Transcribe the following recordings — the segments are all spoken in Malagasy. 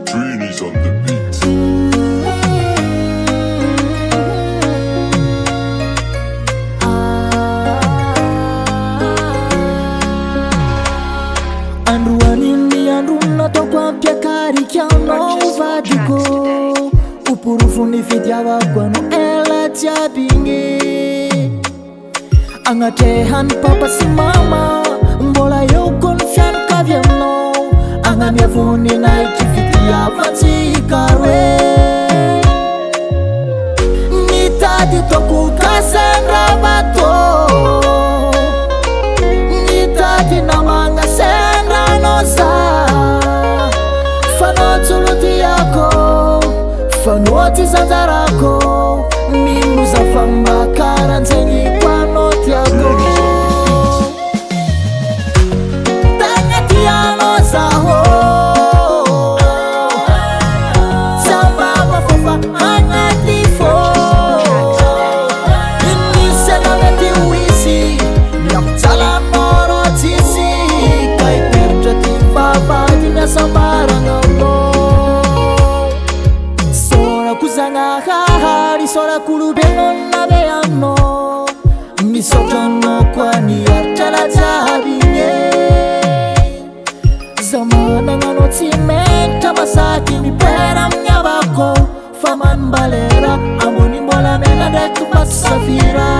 Trini's on the beat. Androaniny andro nataoko ampiakarikanao vadiko uporofony fitiavako ano ela jiaby igny agnatrehany papa sy mama mbola eo koa ny fianakavy aminao agnamiavony naiky fitiavatsika roe mitady toko kasandravatô mitady namagna sendranao za fanao tsolotiako fanao ty zanjarako mino zafamakaranjegny koanao tiako tegna tianao zaho zambava fofa agnaty fô inisana mety ho izy miampijalanao rô tsisy ka hiperitra ty vavady miasambarananao sorako zagnahary sorako olombelona nave anao misotranao koa niaritra lajiaby igny za managnanao tsy mentra masaky mipera amin'ny avako fa manimbalera ambony mbola mena ndraiky masafira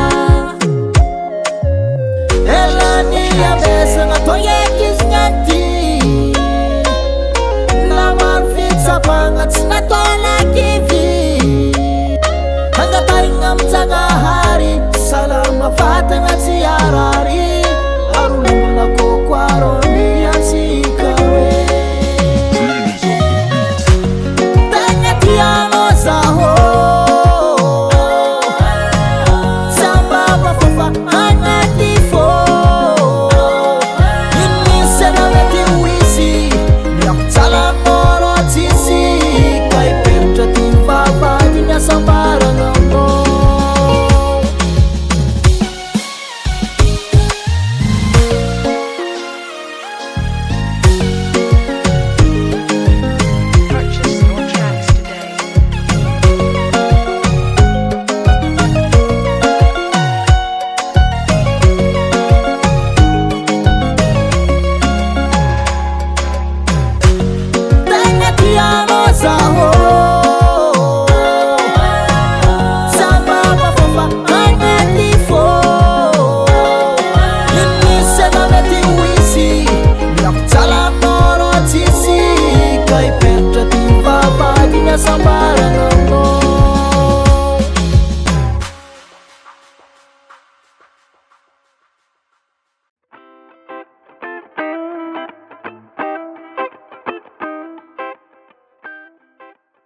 elany amesagna toeky izy nyanty namaro fitsapagna tsy natolakivy angataigna aminjagnahary salama vatagna tsy arary